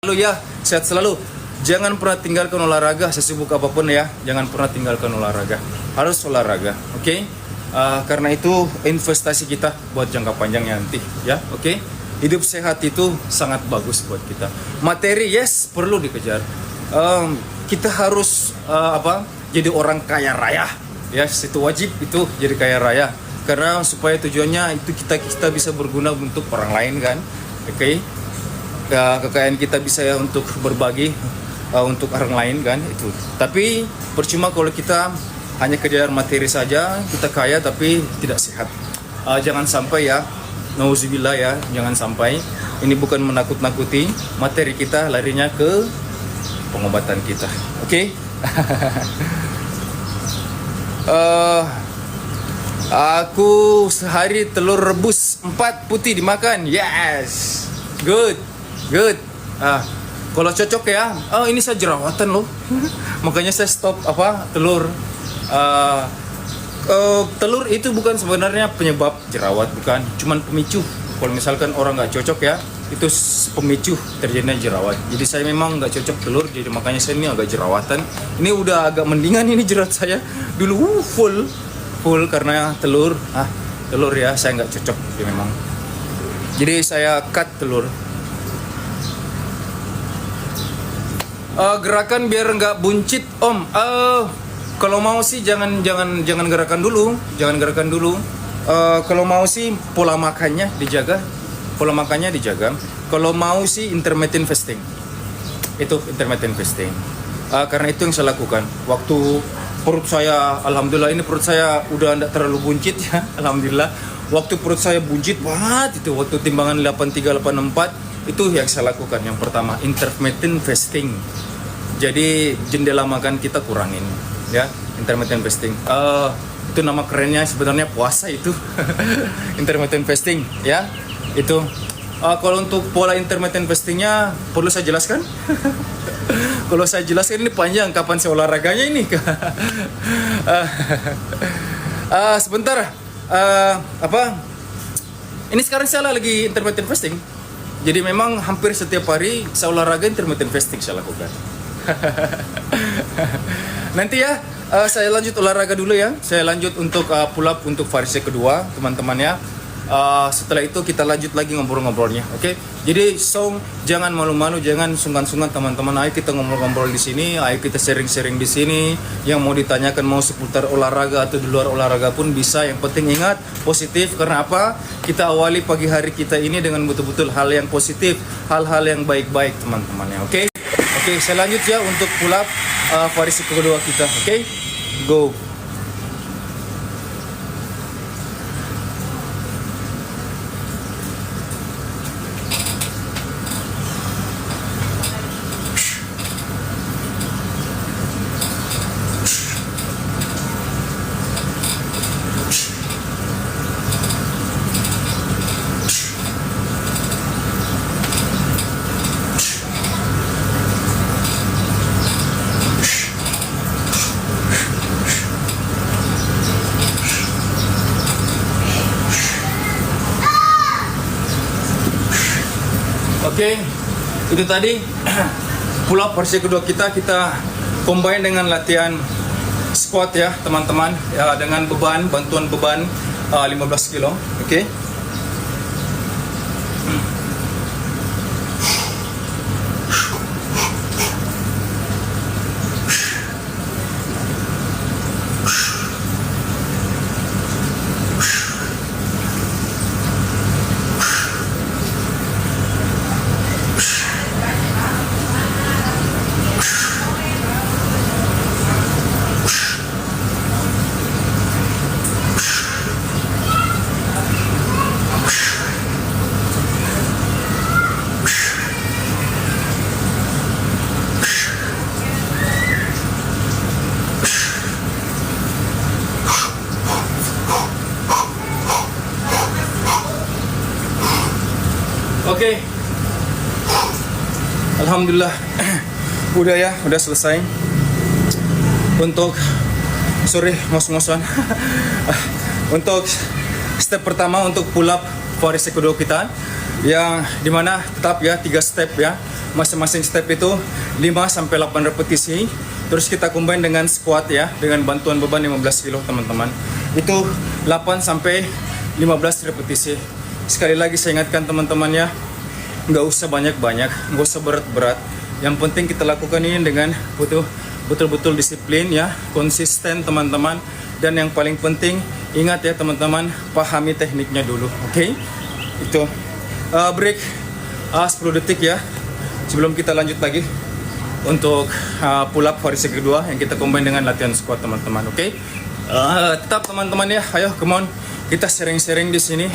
Lalu ya, sehat selalu. Jangan pernah tinggalkan olahraga, sesibuk apapun ya. Jangan pernah tinggalkan olahraga. Harus olahraga, oke? Karena itu investasi kita buat jangka panjangnya nanti, ya, oke? Hidup sehat itu sangat bagus buat kita. Materi, yes, perlu dikejar. Kita harus jadi orang kaya raya, ya, itu wajib itu jadi kaya raya. Karena supaya tujuannya itu kita bisa berguna untuk orang lain kan, oke? Kekayaan kita bisa ya untuk berbagi untuk orang lain kan itu. Tapi percuma kalau kita hanya kejar materi saja, kita kaya tapi tidak sehat. Jangan sampai ya, nauzubillah ya, jangan sampai. Ini bukan menakut-nakuti, materi kita larinya ke pengobatan kita. Oke? Aku sehari telur rebus 4 putih dimakan. Yes. Good. Kalau cocok ya, ini saya jerawatan loh. Makanya saya stop telur. Telur itu bukan sebenarnya penyebab jerawat, bukan, cuman pemicu. Kalau misalkan orang nggak cocok ya, itu pemicu terjadinya jerawat. Jadi saya memang nggak cocok telur, jadi makanya saya ini agak jerawatan. Ini udah agak mendingan ini jerawat saya. Dulu full karena telur ya saya nggak cocok ya memang. Jadi saya cut telur. Gerakan biar nggak buncit om. Kalau mau sih jangan gerakan dulu, kalau mau sih pola makannya dijaga. Kalau mau sih intermittent fasting, itu intermittent fasting. Karena itu yang saya lakukan. Waktu perut saya, alhamdulillah ini perut saya udah tidak terlalu buncit ya, alhamdulillah. Waktu perut saya buncit banget itu, waktu timbangan 8384. Itu yang saya lakukan. Yang pertama, intermittent fasting. Jadi jendela makan kita kurangin, ya, intermittent fasting. Itu nama kerennya sebenarnya puasa itu. Intermittent fasting, ya. Itu. Kalau untuk pola intermittent fastingnya perlu saya jelaskan. Kalau saya jelaskan ini panjang, kapan saya olahraganya ini? Sebentar. Ini sekarang saya lagi intermittent fasting. Jadi memang hampir setiap hari saya olahraga intermittent fasting saya lakukan. Nanti ya, saya lanjut olahraga dulu ya. Saya lanjut untuk pull up untuk variasi kedua, teman-teman ya. Setelah itu kita lanjut lagi ngobrol-ngobrolnya, oke? Jadi jangan malu-malu, jangan sungkan-sungkan teman-teman. Ayo kita ngobrol-ngobrol di sini, ayo kita sharing-sharing di sini. Yang mau ditanyakan mau seputar olahraga atau di luar olahraga pun bisa. Yang penting ingat positif. Karena apa? Kita awali pagi hari kita ini dengan betul-betul hal yang positif, hal-hal yang baik-baik teman-teman ya, oke? Oke, saya lanjut ya untuk pull up variasi kedua kita, oke? Go. Oke, itu tadi pull up versi kedua kita combine dengan latihan squat ya teman-teman ya, dengan bantuan beban 15 kilo. Oke. Oke. Alhamdulillah. Udah selesai. Untuk ngos-ngosan. Untuk step pertama untuk pull up variasi kedua kita, yang dimana tetap ya 3 step ya. masing-masing step itu 5 sampai 8 repetisi. Terus kita combine dengan squat ya, dengan bantuan beban 15 kilo teman-teman. Itu 8 sampai 15 repetisi. Sekali lagi saya ingatkan teman-teman ya, nggak usah banyak-banyak, nggak usah berat-berat. Yang penting kita lakukan ini dengan betul-betul disiplin ya, konsisten teman-teman. Dan yang paling penting, ingat ya teman-teman, pahami tekniknya dulu, oke? Itu break 10 detik ya, sebelum kita lanjut lagi untuk pull up variasi kedua yang kita combine dengan latihan squat teman-teman, oke? Tetap teman-teman ya, ayo come on, kita sharing-sharing di sini.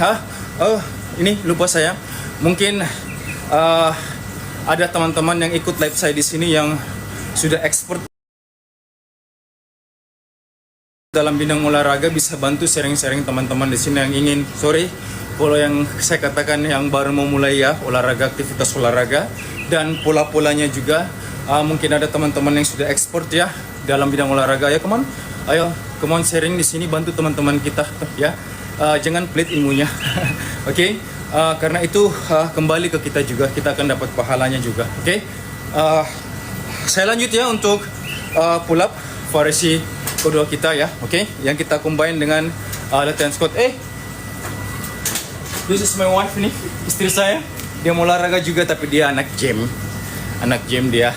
Oh ini lupa saya, mungkin ada teman-teman yang ikut live saya di sini yang sudah expert dalam bidang olahraga, bisa bantu sharing-sharing teman-teman di sini yang ingin. Sorry kalau yang saya katakan yang baru mau mulai ya olahraga, aktivitas olahraga dan pola-polanya juga. Mungkin ada teman-teman yang sudah expert ya dalam bidang olahraga ya, come on, ayo come on sharing di sini, bantu teman-teman kita ya. Jangan pelit ilmunya, oke? Karena itu kembali ke kita juga, kita akan dapat pahalanya juga, oke? Saya lanjut ya untuk pull up variasi kedua kita ya, oke? Yang kita combine dengan latihan squat. This is my wife nih, istri saya. Dia mau olahraga juga tapi dia anak gym dia.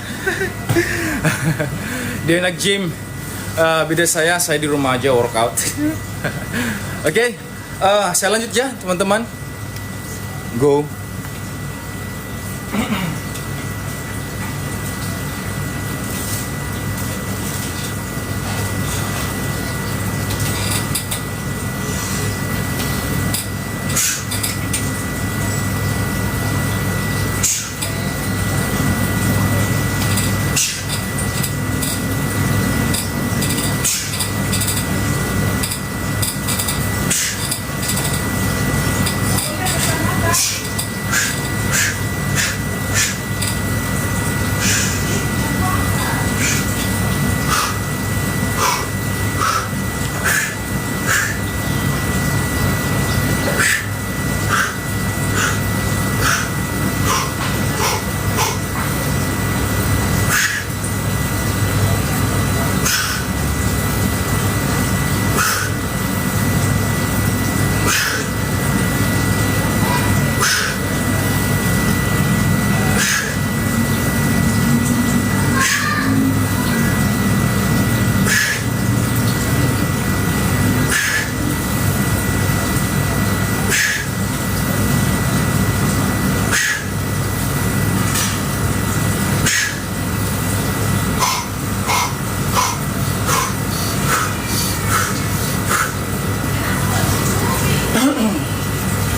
Dia anak gym. Beda saya di rumah aja workout. Oke, saya lanjut ya teman-teman. Go.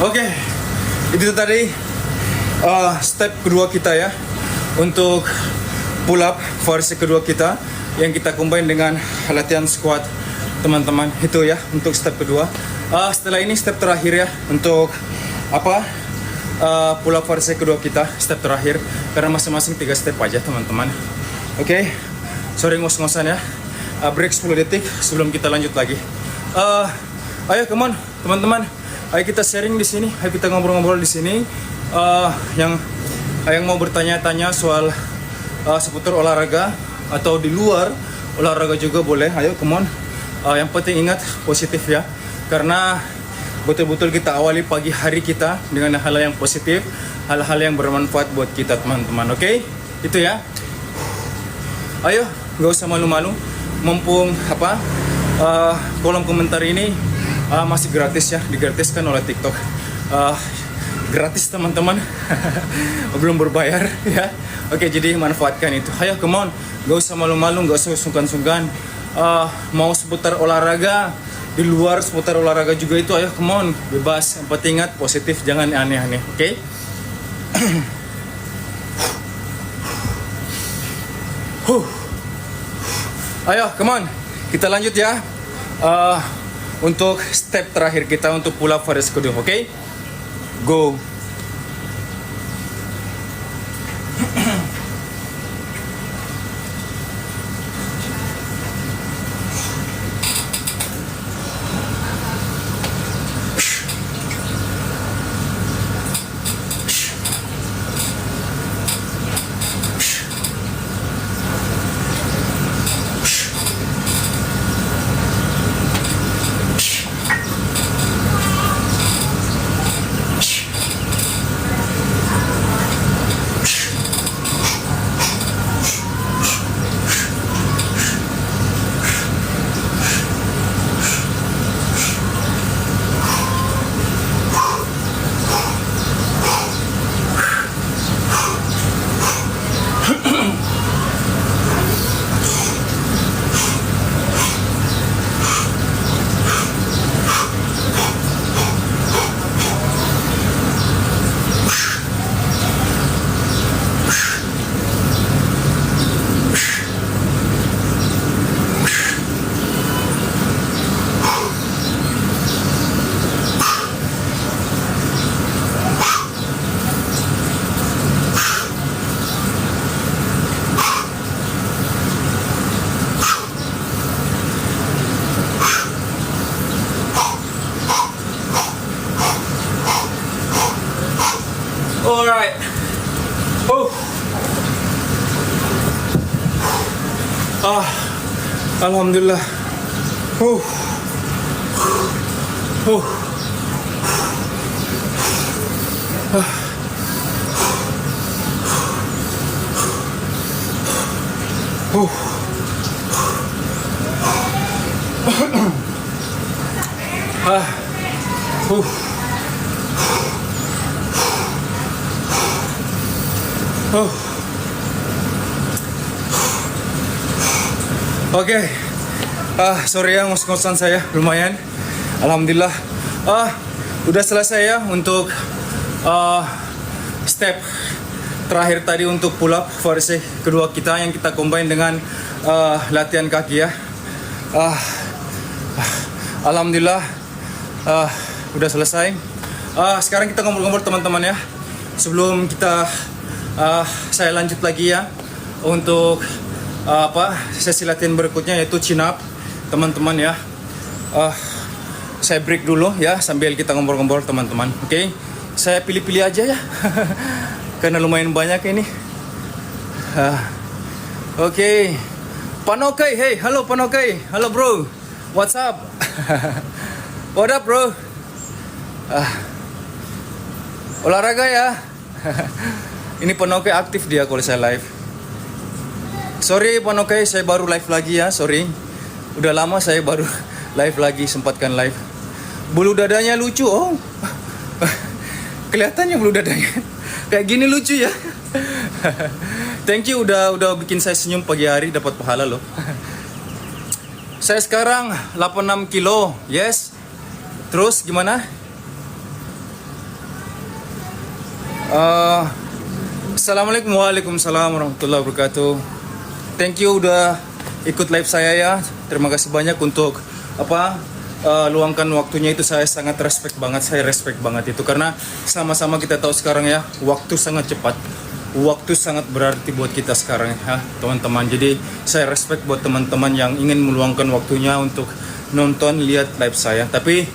Oke, itu tadi step kedua kita ya untuk pull up variasi kedua kita yang kita combine dengan latihan squat teman-teman. Itu ya untuk step kedua. Setelah ini step terakhir ya untuk pull up variasi kedua kita, step terakhir, karena masing-masing 3 step aja teman-teman. Oke, sorry ngos-ngosan ya. Break 10 detik sebelum kita lanjut lagi. Ayo come on teman-teman. Ayo kita sharing di sini, ayo kita ngobrol-ngobrol di sini. Yang mau bertanya-tanya soal seputar olahraga atau di luar olahraga juga boleh. Ayo, come on. Yang penting ingat positif ya, karena betul-betul kita awali pagi hari kita dengan hal-hal yang positif, hal-hal yang bermanfaat buat kita teman-teman. Oke, itu ya. Ayo, nggak usah malu-malu. Mumpung kolom komentar ini masih gratis ya, digratiskan oleh TikTok. Gratis teman-teman, belum berbayar ya. Oke, jadi manfaatkan itu. Ayo come on, gak usah malu-malu, gak usah sungkan-sungkan. Mau seputar olahraga, di luar seputar olahraga juga itu, ayo come on, bebas. Yang penting ingat positif, jangan aneh-aneh, oke? Ayo come on, kita lanjut ya. Untuk step terakhir kita untuk pull up variasi kedua, oke? Go. Ah, alhamdulillah. Uh. Uh. Ah. Ah. Oke, sorry ya ngos-ngosan saya lumayan. Alhamdulillah, udah selesai ya untuk step terakhir tadi untuk pull up versi kedua kita yang kita combine dengan latihan kaki ya. Alhamdulillah, udah selesai. Sekarang kita ngobrol-ngobrol teman-teman ya. Sebelum kita saya lanjut lagi ya untuk sesi latihan berikutnya yaitu chin up teman-teman ya. Saya break dulu ya sambil kita ngobrol-ngobrol teman-teman. Oke, saya pilih-pilih aja ya karena lumayan banyak ini. Oke. Panokai, hey, halo Panokai, halo bro, what's up? What up bro? Olahraga ya. Ini Panokai aktif dia kalau saya live. Sorry Panokai, saya baru live lagi ya, sorry. Udah lama saya baru live lagi, sempatkan live. Bulu dadanya lucu, oh. Kelihatannya bulu dadanya. Kayak gini lucu ya. Thank you udah bikin saya senyum pagi hari, dapat pahala loh. Saya sekarang 86 kilo, yes. Terus gimana? Assalamualaikum waalaikumsalam warahmatullahi wabarakatuh. Thank you udah ikut live saya ya. Terima kasih banyak untuk luangkan waktunya itu. Saya sangat respect banget. Saya respect banget itu karena sama-sama kita tahu sekarang ya, waktu sangat cepat. Waktu sangat berarti buat kita sekarang ya, teman-teman. Jadi saya respect buat teman-teman yang ingin meluangkan waktunya untuk nonton, lihat live saya. Tapi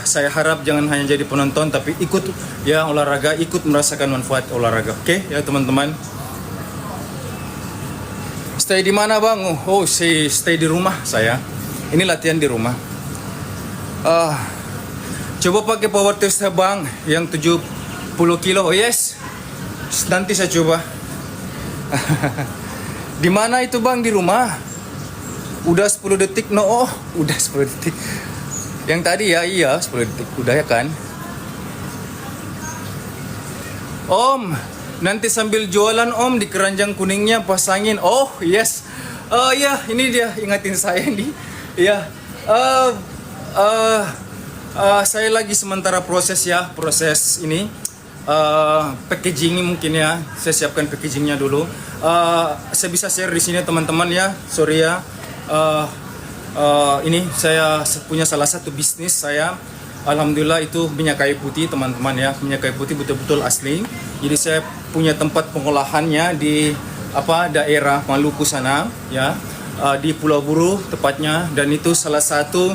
saya harap jangan hanya jadi penonton, tapi ikut ya olahraga, ikut merasakan manfaat olahraga. Oke ya teman-teman. Stay di mana bang? Oh, stay di rumah saya. Ini latihan di rumah. Coba pakai power test bang yang 70 kilo. Oh yes. Nanti saya coba. Di mana itu bang? Di rumah. Udah 10 detik. No, udah 10 detik. Yang tadi ya, iya 10 detik. Udah ya kan? Om, nanti sambil jualan om di keranjang kuningnya pasangin. Oh yes. Ya ini dia ingatin saya nih. Ya. Saya lagi sementara proses ini. Packaging mungkin ya. Saya siapkan packagingnya dulu. Saya bisa share di sini teman-teman ya. Sorry ya. Ini saya punya salah satu bisnis saya. Alhamdulillah itu minyak kayu putih teman-teman ya. Minyak kayu putih betul-betul asli. Jadi saya punya tempat pengolahannya di daerah Maluku sana ya. Di Pulau Buru tepatnya, dan itu salah satu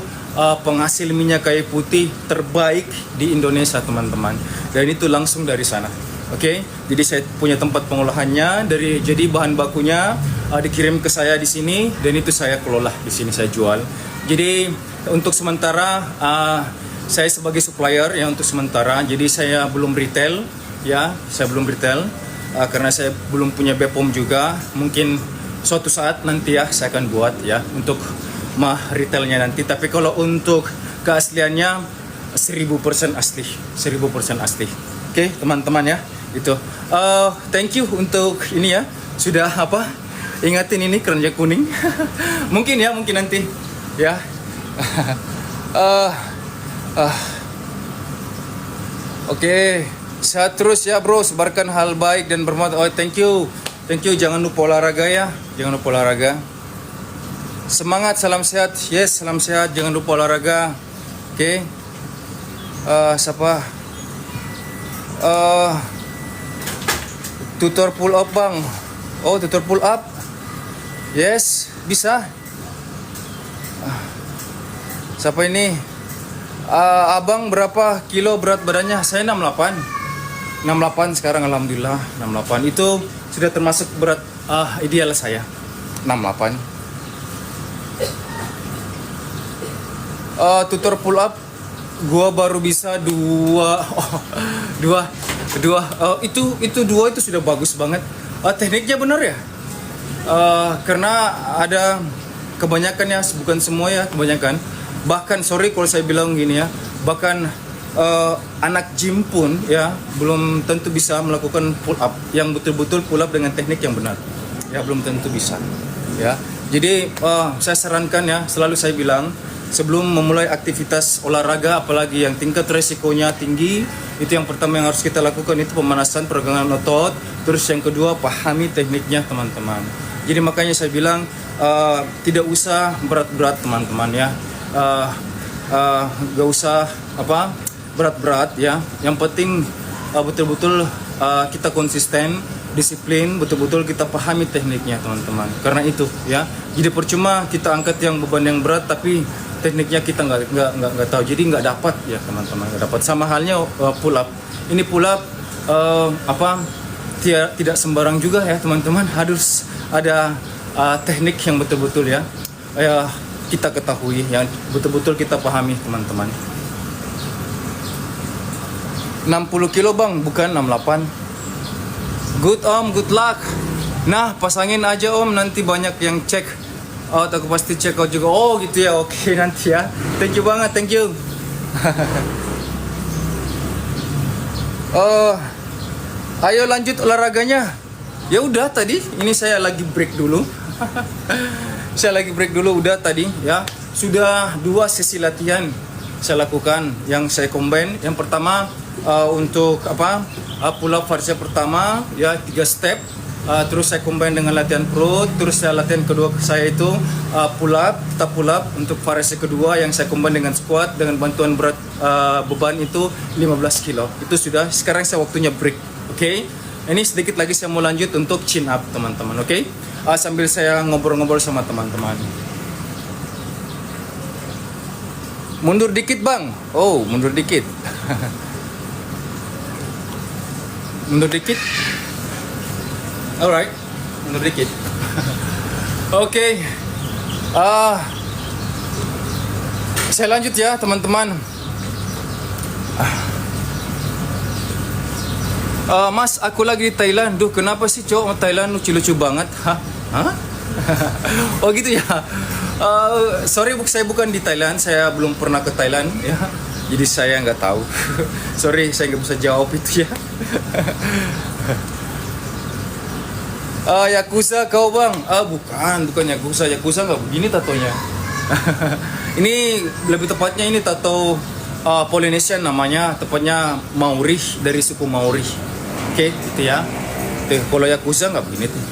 penghasil minyak kayu putih terbaik di Indonesia teman-teman. Dan itu langsung dari sana. Oke, jadi saya punya tempat pengolahannya jadi bahan bakunya dikirim ke saya di sini dan itu saya kelola di sini, saya jual. Jadi untuk sementara saya sebagai supplier ya untuk sementara. Jadi saya belum retail ya, saya belum retail karena saya belum punya BPOM juga. Mungkin suatu saat nanti ya saya akan buat ya untuk retailnya nanti. Tapi kalau untuk keasliannya 1000% asli, 1000% asli. Oke, teman-teman ya. Itu thank you untuk ini ya, sudah ingatin ini keranjang kuning. mungkin nanti ya. Oke, sehat terus ya bro, sebarkan hal baik dan bermanfaat. Oh thank you, jangan lupa olahraga ya, jangan lupa olahraga. Semangat, salam sehat, yes salam sehat, jangan lupa olahraga. Oke. Siapa? Tutor pull up bang. Oh tutor pull up. Yes bisa. Siapa ini? Abang berapa kilo berat badannya? Saya 68 sekarang alhamdulillah 68. Itu sudah termasuk berat ideal saya. 68. Tutor pull up gua baru bisa dua. Itu dua itu sudah bagus banget. Tekniknya benar ya. Karena ada kebanyakan ya, bukan semua ya, kebanyakan. Bahkan sorry kalau saya bilang gini ya, bahkan anak gym pun ya belum tentu bisa melakukan pull up yang betul-betul pull up dengan teknik yang benar. Ya belum tentu bisa. Ya. Jadi saya sarankan ya, selalu saya bilang sebelum memulai aktivitas olahraga apalagi yang tingkat resikonya tinggi, itu yang pertama yang harus kita lakukan itu pemanasan peregangan otot. Terus yang kedua pahami tekniknya teman-teman. Jadi makanya saya bilang tidak usah berat-berat teman-teman ya. Gak usah berat-berat ya. Yang penting betul-betul kita konsisten, disiplin, betul-betul kita pahami tekniknya teman-teman. Karena itu ya. Jadi percuma kita angkat yang beban yang berat tapi tekniknya kita nggak tahu. Jadi nggak dapat ya teman-teman, nggak dapat. Sama halnya pull up. Ini pull up tidak sembarang juga ya teman-teman. Harus ada teknik yang betul-betul ya. Kita ketahui, yang betul-betul kita pahami teman-teman. 60 kilo bang, bukan 68. Good om, good luck. Nah pasangin aja om, nanti banyak yang cek out, aku pasti check out juga. Oh gitu ya, oke nanti ya. Thank you banget, thank you. Ayo lanjut olahraganya. Ya udah tadi, ini saya lagi break dulu. Saya lagi break dulu udah tadi ya. Sudah 2 sesi latihan saya lakukan yang saya combine. Yang pertama untuk pull up variasi pertama ya 3 step. Terus saya combine dengan latihan perut. Terus saya latihan kedua saya itu pull up untuk variasi kedua yang saya combine dengan squat dengan bantuan berat beban itu 15 kilo. Itu sudah. Sekarang saya waktunya break. Oke. Ini sedikit lagi saya mau lanjut untuk chin up teman-teman. Oke. Sambil saya ngobrol-ngobrol sama teman-teman. Mundur dikit bang. Oh mundur dikit. Mundur dikit. Alright, mundur dikit. Oke. Saya lanjut ya teman-teman. Mas, aku lagi di Thailand. Duh, kenapa sih cowok Thailand lucu-lucu banget? Hah? Oh gitu ya. Sorry, saya bukan di Thailand. Saya belum pernah ke Thailand ya. Jadi saya nggak tahu. Sorry, saya nggak bisa jawab itu ya. Yakuza kau bang? Bukan Yakuza. Yakuza nggak begini tatonya. Ini lebih tepatnya ini tato Polynesian namanya, tepatnya Maori, dari suku Maori. Oke, gitu ya. Kalau Yakuza nggak begini tuh.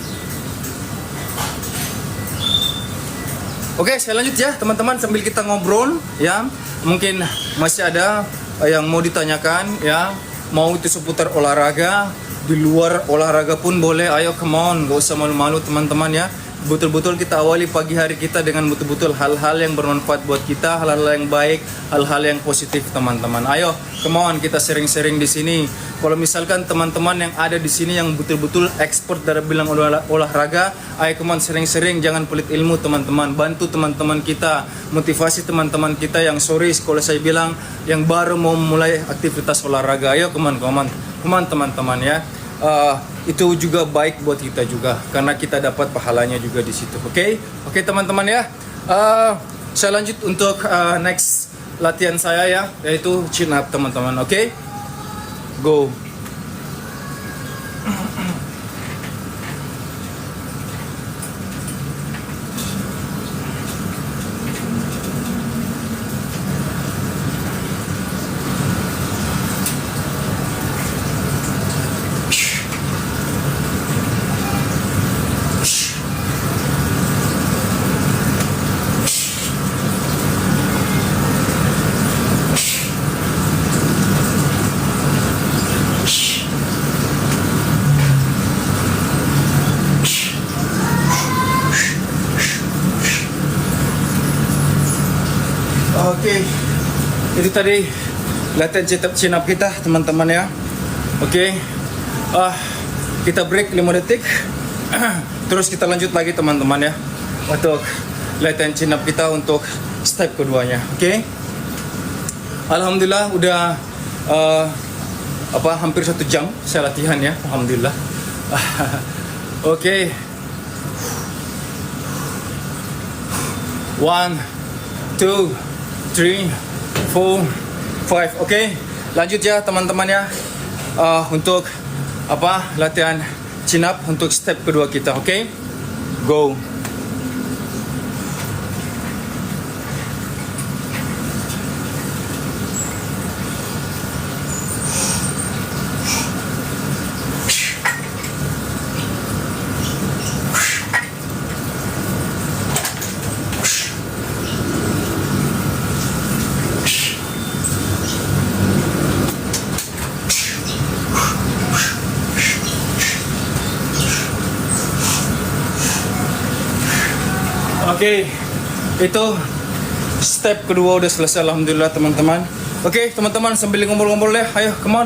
Oke, saya lanjut ya teman-teman sambil kita ngobrol ya. Mungkin masih ada yang mau ditanyakan ya. Mau itu seputar olahraga, di luar olahraga pun boleh. Ayo come on, gak usah malu-malu teman-teman ya. Betul-betul kita awali pagi hari kita dengan betul-betul hal-hal yang bermanfaat buat kita, hal-hal yang baik, hal-hal yang positif teman-teman. Ayo come on, kita sering-sering di sini. Kalau misalkan teman-teman yang ada di sini yang betul-betul expert dari bilang olahraga, ayo come on sering-sering, jangan pelit ilmu teman-teman. Bantu teman-teman kita, motivasi teman-teman kita yang sorry kalau saya bilang yang baru mau mulai aktivitas olahraga. Ayo come on teman-teman ya. Itu juga baik buat kita juga karena kita dapat pahalanya juga di situ. Oke teman-teman ya. Saya lanjut untuk next latihan saya ya, yaitu chin up teman-teman. Oke, go. Oke, itu tadi latihan chin up kita teman-teman ya. Oke, kita break 5 detik. Terus kita lanjut lagi teman-teman ya, untuk latihan chin up kita untuk step keduanya. Oke. Alhamdulillah udah hampir 1 jam saya latihan ya, alhamdulillah. Oke. 1, 2, 3, 4, 5. Oke, lanjut ya teman-teman ya, untuk latihan chin up untuk step kedua kita. Oke, go. Oke, itu step kedua udah selesai, alhamdulillah teman-teman. Oke, teman-teman sambil ngobrol-ngobrol ya, ayo come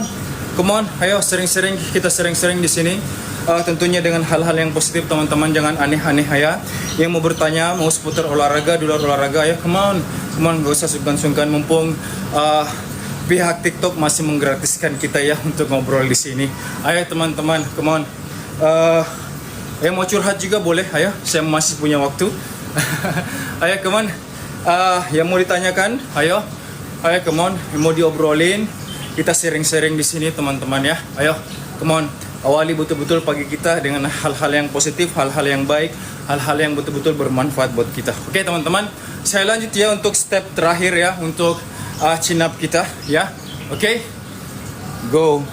on, ayo sering-sering kita sering-sering di sini. Tentunya dengan hal-hal yang positif teman-teman, jangan aneh-aneh ya. Yang mau bertanya, mau seputar olahraga, di luar olahraga, ayo come on, gak usah sungkan-sungkan, mumpung pihak TikTok masih menggratiskan kita ya untuk ngobrol di sini. Ayo teman-teman, come on. Yang mau curhat juga boleh, ayo, saya masih punya waktu. Ayo come on, yang mau ditanyakan, ayo come on, yang mau diobrolin, kita sharing-sharing di sini teman-teman ya. Ayo come on, awali betul-betul pagi kita dengan hal-hal yang positif, hal-hal yang baik, hal-hal yang betul-betul bermanfaat buat kita. Oke teman-teman, saya lanjut ya untuk step terakhir ya, untuk chin up kita ya. Oke, go.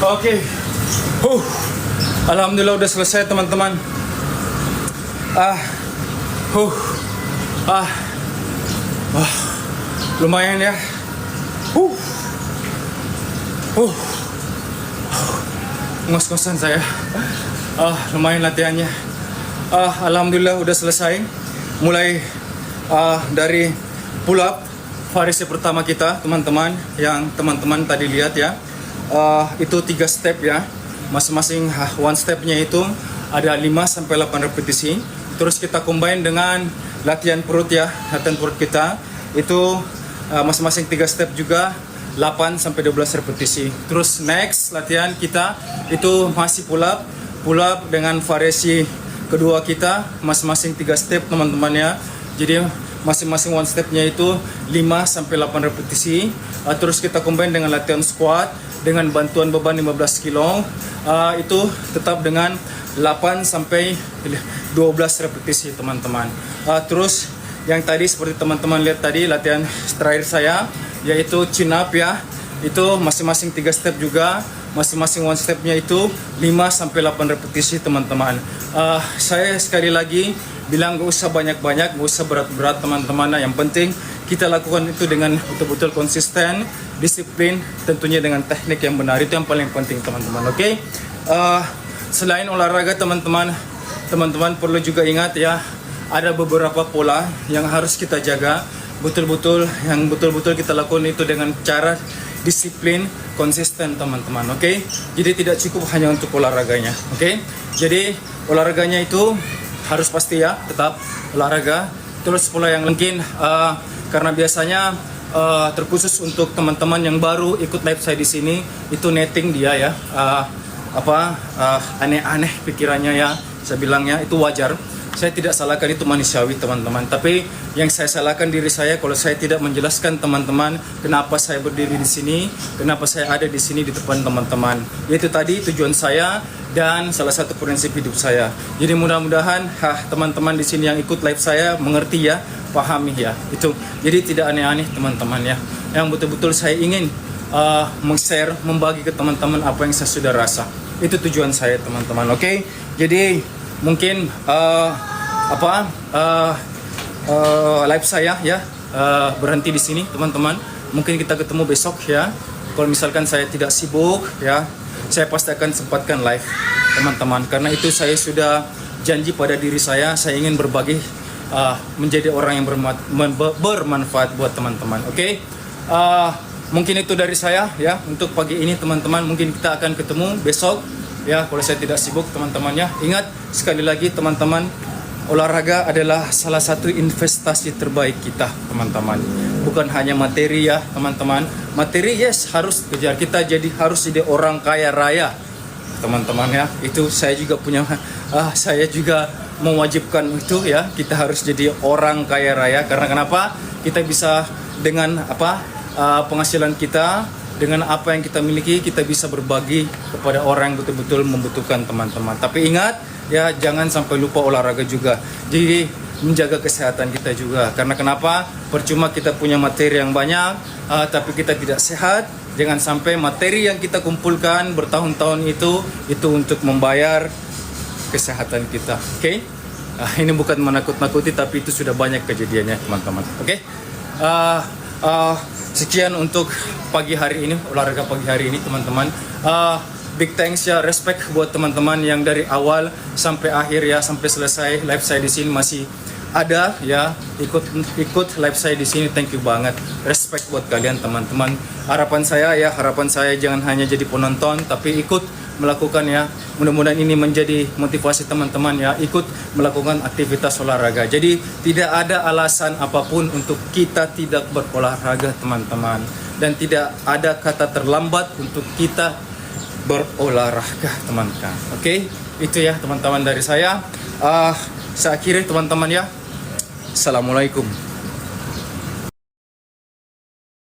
Oke, alhamdulillah udah selesai teman-teman. Lumayan ya. Ngos-ngosan saya. Lumayan latihannya. Alhamdulillah udah selesai. Mulai dari pull up variasi pertama kita teman-teman, yang teman-teman tadi lihat ya. Itu 3 step ya, masing-masing one stepnya itu ada 5-8 repetisi. Terus kita combine dengan latihan perut ya, latihan perut kita itu masing-masing 3 step juga 8-12 repetisi. Terus next latihan kita itu masih pull up dengan variasi kedua kita, masing-masing 3 step teman-teman ya. Jadi masing-masing one stepnya itu 5-8 repetisi. Terus kita combine dengan latihan squat dengan bantuan beban 15 kilo, itu tetap dengan 8-12 repetisi teman-teman. Terus yang tadi seperti teman-teman lihat tadi latihan terakhir saya, yaitu chin up ya, itu masing-masing 3 step juga, masing-masing one stepnya itu 5-8 repetisi teman-teman. Saya sekali lagi bilang gak usah banyak-banyak, gak usah berat-berat teman-teman. Yang penting kita lakukan itu dengan betul-betul konsisten, disiplin, tentunya dengan teknik yang benar. Itu yang paling penting teman-teman. Oke. Selain olahraga teman-teman perlu juga ingat ya, ada beberapa pola yang harus kita jaga betul-betul, yang betul-betul kita lakukan itu dengan cara disiplin, konsisten teman-teman. Oke. Jadi tidak cukup hanya untuk olahraganya. Oke. Jadi olahraganya itu harus pasti ya, tetap olahraga. Terus pola yang mungkin karena biasanya terkhusus untuk teman-teman yang baru ikut live saya di sini, itu netting dia ya, aneh-aneh pikirannya ya, saya bilangnya itu wajar. Saya tidak salahkan, itu manusiawi teman-teman. Tapi yang saya salahkan diri saya kalau saya tidak menjelaskan teman-teman kenapa saya berdiri di sini, kenapa saya ada di sini di depan teman-teman. Yaitu tadi tujuan saya dan salah satu prinsip hidup saya. Jadi mudah-mudahan teman-teman di sini yang ikut live saya mengerti ya, pahami ya. Itu. Jadi tidak aneh-aneh teman-teman ya. Yang betul-betul saya ingin meng-share, membagi ke teman-teman apa yang saya sudah rasa. Itu tujuan saya teman-teman. Oke, jadi mungkin live saya ya berhenti di sini teman-teman. Mungkin kita ketemu besok ya. Kalau misalkan saya tidak sibuk ya, saya pasti akan sempatkan live teman-teman. Karena itu saya sudah janji pada diri saya ingin berbagi, menjadi orang yang bermanfaat buat teman-teman. Oke, mungkin itu dari saya ya untuk pagi ini teman-teman. Mungkin kita akan ketemu besok ya kalau saya tidak sibuk teman-teman ya. Ingat sekali lagi teman-teman, olahraga adalah salah satu investasi terbaik kita teman-teman. Bukan hanya materi ya teman-teman. Materi yes harus kejar, kita harus jadi orang kaya raya teman-teman ya. Itu saya juga punya saya juga mewajibkan itu ya. Kita harus jadi orang kaya raya. Karena kenapa? Kita bisa dengan penghasilan kita, dengan apa yang kita miliki, kita bisa berbagi kepada orang yang betul-betul membutuhkan teman-teman. Tapi ingat ya, jangan sampai lupa olahraga juga. Jadi menjaga kesehatan kita juga. Karena kenapa? Percuma kita punya materi yang banyak, tapi kita tidak sehat. Jangan sampai materi yang kita kumpulkan bertahun-tahun itu untuk membayar kesehatan kita. Oke? Ini bukan menakut-nakuti, tapi itu sudah banyak kejadiannya teman-teman. Oke? Sekian untuk pagi hari ini, olahraga pagi hari ini teman-teman. Big thanks ya, respect buat teman-teman yang dari awal sampai akhir ya, sampai selesai live saya di sini masih ada ya, ikut live saya di sini. Thank you banget, respect buat kalian teman-teman. Harapan saya jangan hanya jadi penonton, tapi ikut melakukan ya. Mudah-mudahan ini menjadi motivasi teman-teman ya, ikut melakukan aktivitas olahraga. Jadi tidak ada alasan apapun untuk kita tidak berolahraga teman-teman, dan tidak ada kata terlambat untuk kita berolahraga teman-teman. Oke, itu ya teman-teman dari saya. Saya akhiri teman-teman ya. Assalamualaikum.